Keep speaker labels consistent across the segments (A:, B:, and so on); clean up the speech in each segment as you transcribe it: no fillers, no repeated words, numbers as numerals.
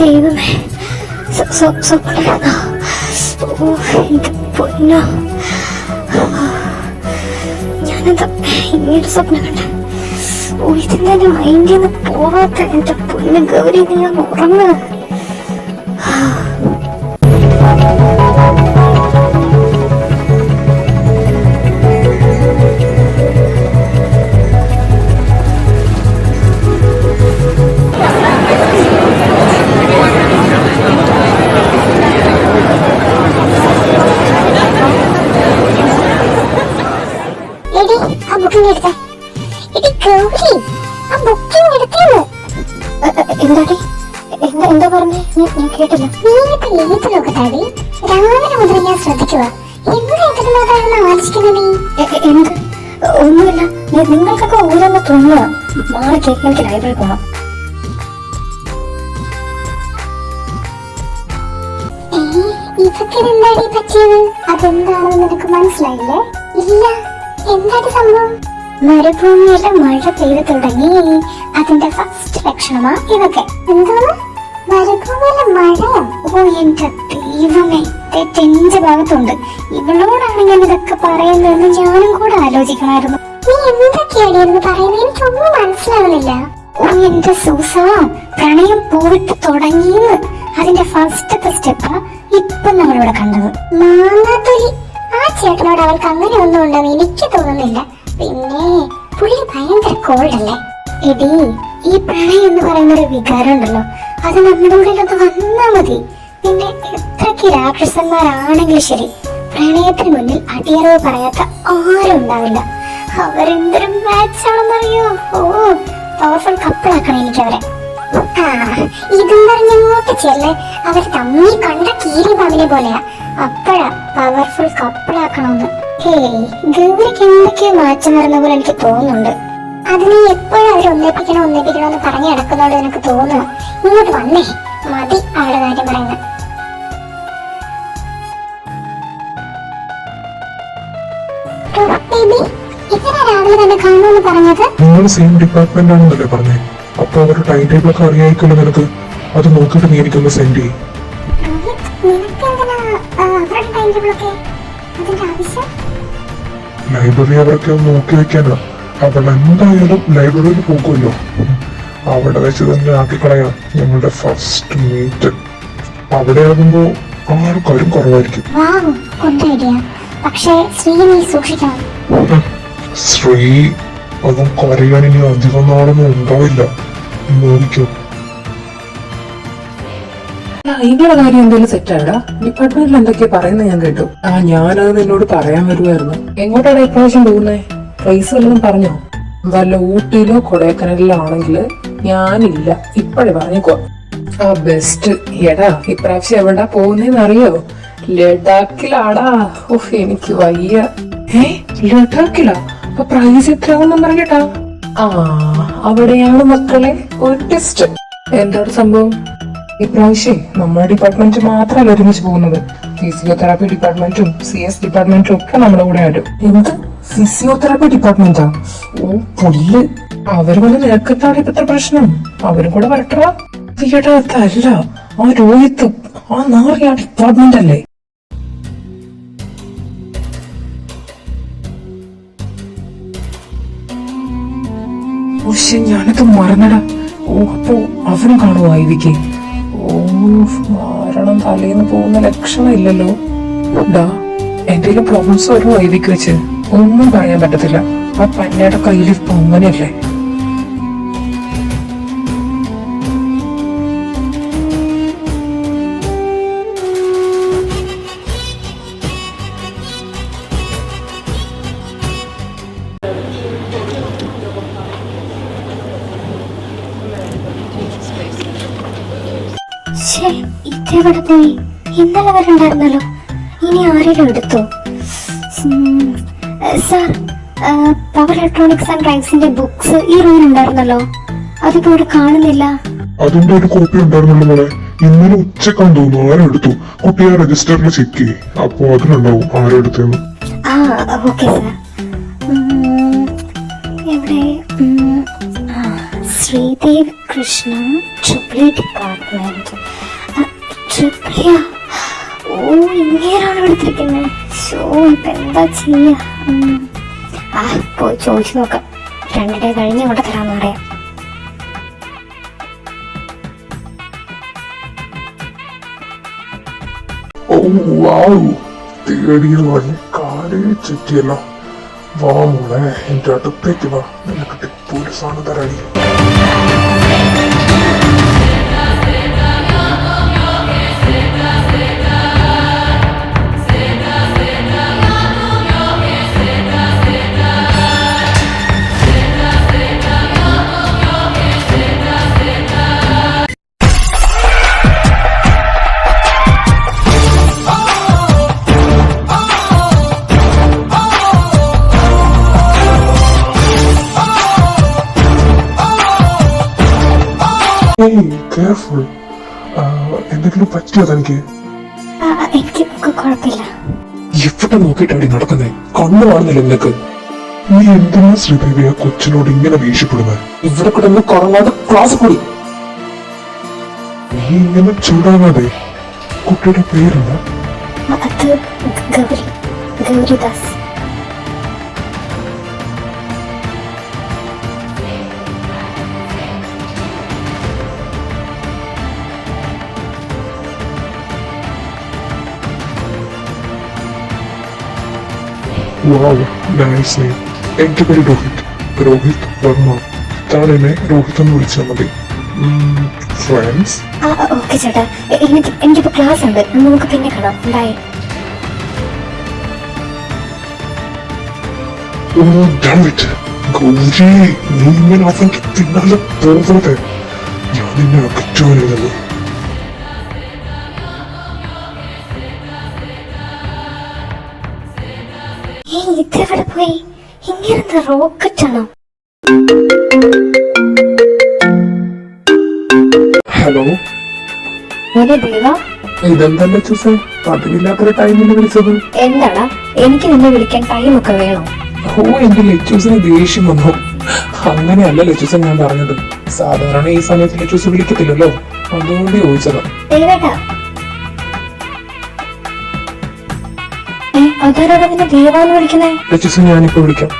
A: ദൈവമേ, സ്വപ്നമാണോ? ഓ എന്റെ പൊന്നോ, ഞാനെന്താ ഇങ്ങനൊരു സ്വപ്നം കണ്ട? ഓ ഇതിന്റെ മൈൻഡിൽ നിന്ന് പോവാത്ത എന്റെ പൊന്ന് ഗൗരി, നീ ഒന്ന് ഉറങ്ങുക. എന്താ പറഞ്ഞേ? ഞാൻ കേട്ടില്ല. നീയൊക്കെ ഏത് ലോകത്താടി? രാവിലെ മുതൽ ഞാൻ ശ്രദ്ധിക്കുക. ആലോചിക്കുന്നത് എന്ത്? ഒന്നുമില്ല. നിങ്ങൾക്കൊക്കെ ഊരെന്ന് തോന്നുക. മാറി കേൾക്കാൻ ലൈബ്രറി പോണം. ഇതൊക്കെ എന്താടി പറ്റിയത്? അതെന്താണെന്ന് നിനക്ക് മനസ്സിലായില്ലേ? ഇല്ല, എന്താണ് സംഭവം? മരുഭൂമിയിലെ മഴ പെയ്തു തുടങ്ങി. അതിന്റെ ഫസ്റ്റ് ലക്ഷണമാ ഇതൊക്കെ. എന്താണ് മരുഭൂമിയിലെ മഴയോ? ഓ എന്റെ ദൈവമേ, തെറ്റെന്റെ ഭാഗത്തുണ്ട്. ഇവളോടാണ് ഞാൻ ഇതൊക്കെ പറയുന്നതെന്ന് ഞാനും കൂടെ ആലോചിക്കണമായിരുന്നു. നീ എന്തൊക്കെയായിരുന്നു പറയുന്നത്? എനിക്കൊന്നും മനസ്സിലാവുന്നില്ല. ഓ എന്റെ സൂസ, പ്രണയം പൂവിട്ട് തുടങ്ങിയെന്ന്. അതിന്റെ ഫസ്റ്റത്തെ സ്റ്റെപ്പാ ഇപ്പൊ നമ്മളിവിടെ കണ്ടത്. മാങ്ങാത്തൊലി. ആ ചേട്ടനോട് അവൾക്ക് അങ്ങനെ ഒന്നും ഉണ്ടെന്ന് എനിക്ക് തോന്നുന്നില്ല. പിന്നെ പുള്ളി ഭയങ്കര കോൾഡല്ലേ? എടി, ഈ പ്രണയം എന്ന് പറയുന്ന ഒരു വികാരം ഉണ്ടല്ലോ, അത് നമ്മുടെ ഉള്ളിലൊക്കെ വന്നാ മതി. പിന്നെ എത്രക്ക് രാക്ഷസന്മാരാണെങ്കിലും ശരി, പ്രണയത്തിന് മുന്നിൽ അടിയറവ് പറയാത്ത ആരും ഉണ്ടാവില്ല. അവരെന്തൊരു മാച്ച് ആണെന്നറിയോ? ഓ പവർഫുൾ കപ്പിളാക്കണം എനിക്കവരെ. ഇതും പറഞ്ഞങ്ങോട്ട് ചെല്ല്. അവർ തമ്മിൽ കണ്ട കീരി പാമ്പിനെ പോലെയാ. അപ്പഴാ പവർഫുൾ കപ്പിളാക്കണമെന്ന്. ഹേയ്, ഗൗരിക്ക് എന്തൊക്കെയോ മാറ്റം വരുന്ന പോലെ എനിക്ക് തോന്നുന്നുണ്ട്. അത് നീ എപ്പോഴും അവരെ ഒന്നിപ്പിക്കണോ എന്ന് പറഞ്ഞു നടക്കുന്നോട് എനിക്ക് തോന്നുക. ഇങ്ങോട്ട് വന്നേ, മതി അവളുടെ കാര്യം പറയുന്നത്. രാവിലെ തന്നെ കാണുമെന്ന് പറഞ്ഞത്?
B: നിങ്ങൾ സെയിം ഡിപ്പാർട്ട്മെന്റ് ആണെന്നല്ലേ പറഞ്ഞേ? അപ്പൊ അവരുടെ ടൈം ടേബിൾ ഒക്കെ അറിയായിരിക്കുമല്ലോ നിനക്ക്. അത് നോക്കിയിട്ട് നീ എനിക്കൊന്ന് സെൻഡ് ചെയ്യും. ലൈബ്രറി അവർക്ക് നോക്കി വെക്കാനാ. അവൾ എന്തായാലും ലൈബ്രറിയിൽ പോകുമല്ലോ. അവിടെ വെച്ച് തന്നെ ആക്കിക്കളയാം ഞങ്ങളുടെ ഫസ്റ്റ് മീറ്റ്. അവിടെ ആകുമ്പോ ആൾക്കാരും കുറവായിരിക്കും. ശ്രീ അതും കരയാൻ ഇനി അധികം നാളൊന്നും ഉണ്ടാവില്ല. നോക്കിക്കോ.
C: ഇവരുടെ കാര്യം എന്തെങ്കിലും സെറ്റായിടാ? ഡിപ്പാർട്ട്മെന്റിൽ എന്തൊക്കെയാ പറയുന്നത് ഞാൻ കേട്ടു. ഞാനത് നിന്നോട് പറയാൻ വരുമായിരുന്നു. എങ്ങോട്ടാണ് ഇപ്രാവശ്യം പോകുന്നേ? പ്രൈസ് വല്ലതും പറഞ്ഞോ? വല്ല ഊട്ടിയിലോ കൊടൈക്കനാലിലോ ആണെങ്കിൽ ഞാനില്ല, ഇപ്പഴേ പറഞ്ഞേക്കോ. ബെസ്റ്റ്. എടാ, ഇപ്രാവശ്യം എവിടാ പോകുന്നേന്ന് അറിയോ? ലഡാക്കിലാടാ. ഓഹ് എനിക്ക് വയ്യ. ലഡാക്കിലാ? അപ്പൊ പ്രൈസ് എത്രയാണെന്നും പറഞ്ഞിട്ടാ? അവിടെയാണ് മക്കളെ ഒരു ടെസ്റ്റ്. എന്താണ് സംഭവം? ഇപ്രാവശ്യം നമ്മുടെ ഡിപ്പാർട്ട്മെന്റ് മാത്രമല്ല ഒരുമിച്ച് പോകുന്നത്. ഫിസിയോതെറാപ്പി ഡിപ്പാർട്ട്മെന്റും CS ഡിപ്പാർട്ട്മെന്റും ഒക്കെ നമ്മുടെ കൂടെ ആയിട്ടും. എന്ത് ഫിസിയോതെറാപ്പി ഡിപ്പാർട്ട്മെന്റാ? ഓ പുല്ല്. അവര് വന്ന് നിനക്കെത്താണ് ഇപ്പത്തെ പ്രശ്നം? അവരും കൂടെ വരട്ടാ. വീടാ അതല്ല, ആ രോഹിത്ത്, ആ നാറിയ ഡിപ്പാർട്ട്മെന്റ് അല്ലേ? ഞാനത് മറന്നടാ. ഓ അപ്പൊ അവനും കാണുമോ ഐവിക്ക്? ഓ മാരണം തലേന്ന് പോകുന്ന ലക്ഷണം ഇല്ലല്ലോ. എന്തെങ്കിലും പ്രോബ്ലംസ് വരുമോ ഐവിക്ക് വെച്ച്? ഒന്നും പറയാൻ പറ്റത്തില്ല. ആ പന്നയുടെ കയ്യിൽ ഇപ്പൊ അങ്ങനെയല്ലേ.
A: ഛേ, ഇതെവിടെ പോയി? ഇന്നലെ വരണ്ടായിരുന്നല്ലോ. ഇനി ആരെങ്കിലും എടുത്തോ? സാർ, പവർ ഇലക്ട്രോണിക്സ് ആൻഡ് ഡ്രൈവ്സിന്റെ ബുക്സ് ഈ റൂമിൽ ഉണ്ടായിരുന്നല്ലോ. അതിപ്പോ ഇവിടെ കാണുന്നില്ല.
B: അതിന്റെ ഒരു കോപ്പി ഉണ്ടായിരുന്നല്ലോ മോളെ. ഇന്നലെ ഉച്ചക്കാന്ന് തോന്നുന്നു ആരും എടുത്തു. കുട്ടിയെ രജിസ്റ്ററിൽ ചെക്ക് ചെയ്യേ, അപ്പൊ അതിലുണ്ടാവും ആരെടുത്തെന്ന്.
A: ആ ഓക്കെ സാർ. എവിടെ? Sridevi Krishna, triple department. ട്രിപ്പിളിയാ? ഓ, ഇങ്ങനെയാണ് എടുത്തിരിക്കുന്നത്. ഷോ, ഇപ്പൊ എന്താ ചെയ്യാ? പോയി ചോദിച്ചു നോക്കാം. 2 ഡേ കഴിഞ്ഞ് ഇങ്ങോട്ട് തരാമെന്ന് പറയാം.
B: ഓ വാവ്, തേടിയത് വഴി കാലേ ചുറ്റിയല്ലോ. വാ മോളെ, എന്റെ അടുത്തേക്ക് വാ, നിനക്ക് ടിപ്പൂര് സാധനം തരാടി. കെയർഫുൾ. എന്തെങ്കിലും പറ്റിയോ തനിക്ക്?
A: എനിക്ക് കുഴപ്പമില്ല.
B: എവിടെ നോക്കിയിട്ടാണ് നടക്കുന്നേ? കണ്ണു കാണുന്നില്ല നിനക്ക്? നീ എന്തിനാ ശ്രീദേവി ആ കൊച്ചിനോട് ഇങ്ങനെ ദേഷ്യപ്പെടുന്നത്?
C: ഇവിടെ കിടന്ന് കുറങ്ങാതെ ക്ലാസ് കൂടി.
B: നീ ഇങ്ങനെ ചൂടാകാതെ. കുട്ടിയുടെ പേരെന്താ?
A: അത് ഗൗരി, ഗൗരിദാസ്.
B: വാവ്, നൈസ് നെയിം. എന്റെ പേര് രോഹിത്, രോഹിത് വർമ്മ. താൻ എന്നെ രോഹിത് എന്ന് വിളിച്ചാൽ മതി. ഫ്രണ്ട്സ്?
A: ഓക്കെ ചേട്ടാ, എനിക്കിപ്പോ ക്ലാസ് ഉണ്ട്. നമുക്ക് പിന്നെ കാണാം. Bye.
B: Oh damn it. Gauri, നീ ഇങ്ങനെ അവന്റെ പിന്നാലെ പോകരുത്. ഞാൻ നിന്നെ അകറ്റുവാനില്ലെന്ന്.
A: ഇതെവിടെ പോയി? ഇങ്ങനെന്താ റോക്കറ്റ് ആണോ?
C: ഹലോ,
A: ദേവ,
C: ഇതെന്തല്ല ചൂസേ, പതിവില്ലാത്തൊരു ടൈമിൽ വിളിച്ചത്?
A: എന്താടാ, എനിക്ക് നിന്നെ വിളിക്കാൻ ടൈം ഒക്കെ വേണോ?
C: ഓ, എന്റെ ലച്ചൂസിന് ദേഷ്യം വന്നു. അങ്ങനെയല്ല ലച്ചൂസൻ ഞാൻ പറഞ്ഞത്. സാധാരണ ഈ സമയത്ത് ലച്ചൂസ് വിളിക്കത്തില്ലല്ലോ, അതുകൊണ്ട് ചോദിച്ചതാ.
A: ദേവേട്ടാ, അതാരോടാ നിന്നെ ദേവാന്ന് വിളിക്കുന്നേ?
C: ലച്ചൂസ് ഞാനിപ്പോ വിളിക്കാം.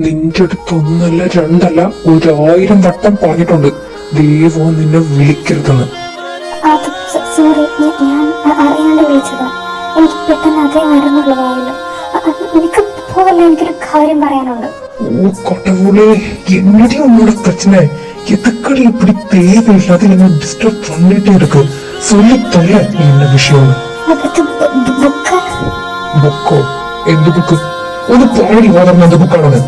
C: നിന്റെ അടുത്ത് 1 അല്ല 2 അല്ല 1000 വട്ടം പറഞ്ഞിട്ടുണ്ട് ദേവോ നിന്നെ വിളിക്കരുതെന്ന്.
A: സോറി, ഞാൻ അറിയാണ്ട് വിളിച്ചതാ. എനിക്ക് പെട്ടെന്ന് അതേ മരുന്നുള്ളതായല്ലോ. നിനക്ക് പോവല്ല, എനിക്കൊരു കാര്യം പറയാനുണ്ട്.
C: ഓ കൊട്ടവുളേ, என்னடி உன்னோட பிரச்சனை? எதுக்கடி இப்படி தேவையில்லாத என்ன டிஸ்டர்ப் பண்ணிட்டே இருக்கு? சொல்லி தொல்ல என்ன விஷயம்? ബുക്കോ? എന്ത് ബുക്ക്? ഒന്ന് പാടി വളർന്ന എന്ത് ബുക്കാണത്?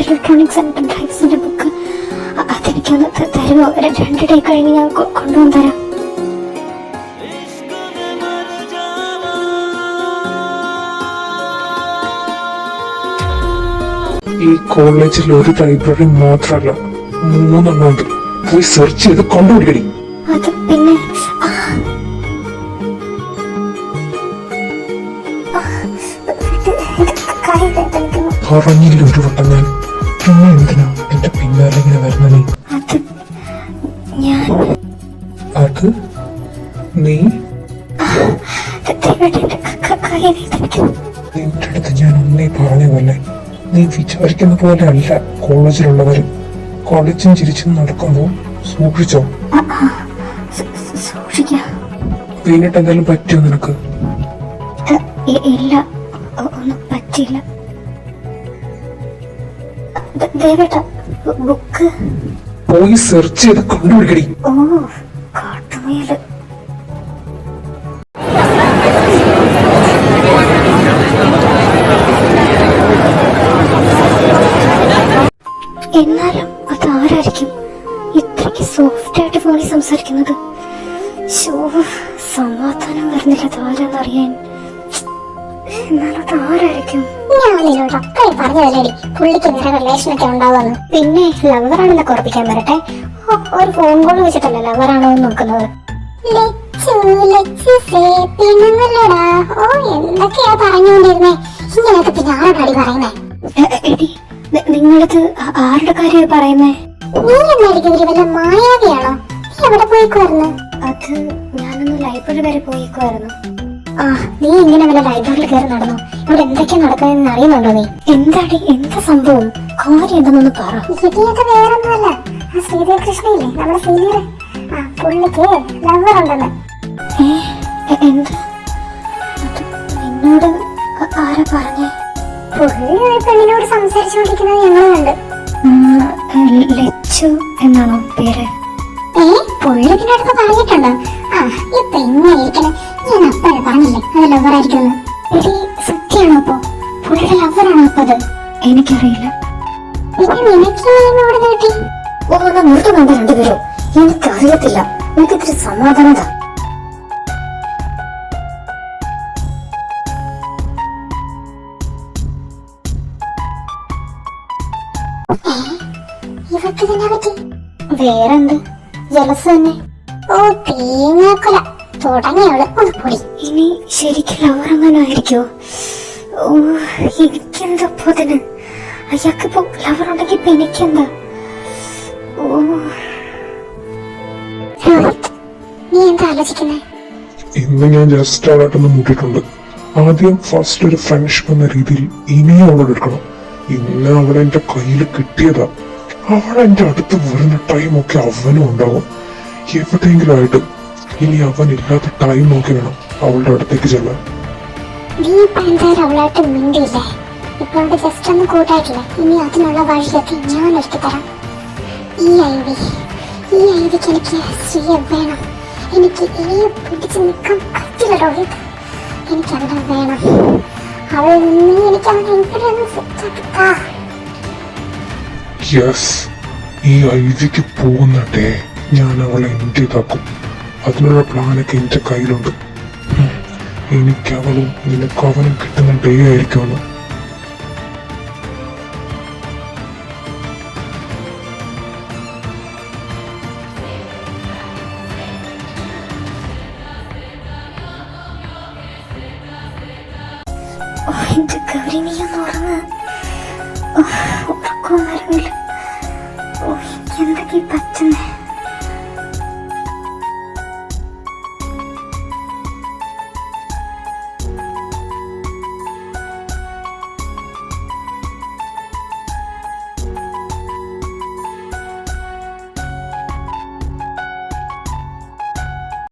A: ഇലക്ട്രോണിക്സ് ആൻഡ് ഡ്രൈവ്സിന്റെ ബുക്ക്. അതെനിക്കൊന്ന് തരുമോ? 2 ഡേ കഴിഞ്ഞ് ഞാൻ കൊണ്ടുവന്ന് തരാം.
C: ഈ കോളേജിൽ ഒരു ലൈബ്രറി മാത്രമല്ല, 3 എണ്ണം ഉണ്ട്. പോയി സെർച്ച് ചെയ്ത് കണ്ടുപിടിക്കടി.
A: അത് പിന്നെ
C: പറഞ്ഞില്ല ഒരു വട്ടം ഞാൻ. പിന്നെ എന്തിനാ എന്റെ പിന്നാലെ ഇങ്ങനെ വരുന്നത്? അത് നീ? നിന്റെ അടുത്ത് ഞാൻ ഒന്നേ പറഞ്ഞതല്ലേ, നീ വിചാരിക്കുന്ന പോലെ അല്ല കോളേജിലുള്ളവര്. കളിച്ചും ചിരിച്ചും നടക്കുമ്പോ സൂക്ഷിച്ചോ. വീണിട്ട് എന്തെങ്കിലും പറ്റിയോ നിനക്ക്?
A: ഇല്ല, ഒന്നും പറ്റില്ല. ബുക്ക്
C: പോയി സെർച്ച് ചെയ്ത് കണ്ടുപിടിക്കടി.
A: ഓ, കാട്ടുമുയല്. എന്നാലും അത് ആരായിരിക്കും ഇത്രയ്ക്ക് സോഫ്റ്റ് ആയിട്ട് ഫോണിൽ സംസാരിക്കുന്നത്? സമാധാനം വരുന്നില്ല അതാരെന്നറിയാൻ. എന്നാലും അത് ആരായിരിക്കും? ഞാൻ നിന്നോട് അപ്പഴേ പറഞ്ഞതല്ലേടി പുള്ളിക്ക് വേറെ റിലേഷനൊക്കെ ഉണ്ടാവുമെന്ന്. പിന്നെ ലവറാണെന്നൊക്കെ ഉറപ്പിക്കാൻ വരട്ടെ. ഒരു ഫോൺ കോൾ വെച്ചിട്ടല്ല ലവറാണോ എന്ന് നോക്കുന്നത്. ഓ എന്തൊക്കെയാ പറഞ്ഞുകൊണ്ടിരുന്നേ? ഇങ്ങനെയൊക്കെ പിന്നെ ആരോടാടി പറയുന്നേ? എടി നിങ്ങളിത് ആരുടെ കാര്യമാണ് പറയുന്നേ? നീ എന്നായിരിക്കും വല്ല മായാവിയാണോ? നീ എവിടെ പോയിക്കുവായിരുന്നു? അത് ഞാനൊന്ന് ലൈബ്രറി വരെ പോയിക്കുവായിരുന്നു. ആ നീ ഇങ്ങനെ വല്ല ലൈബ്രറിയിൽ കയറി നടന്നു? ഇവിടെ എന്തൊക്കെയാ നടക്കുന്നതെന്ന് അറിയുന്നുണ്ടോ നീ? എന്താടി എന്താ സംഭവം? കാര്യം എന്താണെന്ന് പറ. ഇടിയൊക്കെ വേറൊന്നുമല്ല, ആ ശ്രീദേവകൃഷ്ണയില്ലേ നമ്മുടെ സീനിയർ, ആ പുള്ളിക്ക് ലവർ ഉണ്ടെന്ന്. എന്താ നിന്നോട് ആരാ പറഞ്ഞേ? പുള്ളി ഒരു പെണ്ണിനോട് സംസാരിച്ചുകൊണ്ടിരിക്കുന്നത് ഞങ്ങൾ കണ്ട്. ലച്ചു എന്നാണോ പേര്? പുള്ളി പിന്നെ അടുത്ത് പറഞ്ഞിട്ടുണ്ടോ? ആ ഇപ്പൊ ഇങ്ങനെ ഇരിക്കണ ഞാൻ അപ്പഴേ പറഞ്ഞില്ലേ അത് ലവറായിരിക്കുമെന്ന്. എടി സത്യാണോ അപ്പൊ? പുള്ളിയുടെ ലവറാണോ അപ്പൊ അത്? എനിക്കറിയില്ല. പിന്നെ നിനക്ക് എന്നോട് കേട്ടി ഒന്ന് നിർത്തുന്നുണ്ട് രണ്ടുപേരും. എനിക്കറിയത്തില്ല, എനിക്കിത്തിരി സമാധാനത. ഇവർക്ക് തന്നെ പറ്റി വേറെന്ത്? ജലസ് തന്നെ. ഓ തേങ്ങാക്കൊല തുടങ്ങിയവള് ഒന്ന് പൊടി. ഇനി ശരിക്കും ലവറങ്ങനായിരിക്കോ? ഓ എനിക്കെന്താ അതിന്? അയാൾക്കിപ്പോ ലവർ ഉണ്ടെങ്കിൽ ഇപ്പൊ എനിക്കെന്താ? ഓ രോഹിത്, നീ എന്താ ആലോചിക്കുന്നേ?
B: ഇന്ന് ഞാൻ ജസ്റ്റ് അവളായിട്ടൊന്ന് മുട്ടിയിട്ടുണ്ട്. ആദ്യം ഫസ്റ്റ് ഒരു ഫ്രണ്ട്ഷിപ്പ് എന്ന രീതിയിൽ ഇനിയും അവളോട് എടുക്കണം. ഇന്ന് അവളെ എന്റെ കയ്യിൽ കിട്ടിയതാ. അവളെന്റെ അടുത്ത് വരുന്ന ടൈമൊക്കെ അവനും ഉണ്ടാവും എവിടെയെങ്കിലും ആയിട്ട്. ഇനി അവൻ ഇല്ലാത്ത ടൈം നോക്കി വേണം അവളുടെ അടുത്തേക്ക് ചെല്ലാൻ.
A: നീ ഇപ്പൊ എന്തായാലും അവളായിട്ട് മിണ്ടിയില്ലേ? ഇപ്പൊ അവിടെ ജസ്റ്റ് ഒന്ന് കൂട്ടായിട്ടില്ലേ? ഇനി അതിനുള്ള വഴിയൊക്കെ ഞാൻ ഒരുക്കി തരാം. ഈ ഐവിക്ക് എനിക്ക് ശ്രീയെ വേണം. എനിക്ക് ഈ പിടിച്ച് നിൽക്കാൻ പറ്റില്ല രോഹിത്. എനിക്കവിടെ വേണം. അവൾ നിന്ന് എനിക്ക് അവനെ എങ്ങനെയൊന്ന് സെറ്റാക്കിത്താ.
B: യെസ്, ഈ ഐവിക്ക് പോകുന്ന ഡേ ഞാൻ അവളെ എന്റേതാക്കും. അതിനുള്ള പ്ലാനൊക്കെ എന്റെ കയ്യിലുണ്ട്. എനിക്ക് അവളും നിനക്ക് അവനും കിട്ടുന്ന ഡേ ആയിരിക്കുമല്ലോ.
A: എന്റെ ഗൗരി നീ ഒന്ന് ഉറങ്ങ്. ഉറക്കവും വരുന്നില്ല. എന്തൊക്കെ പറ്റുന്നേ?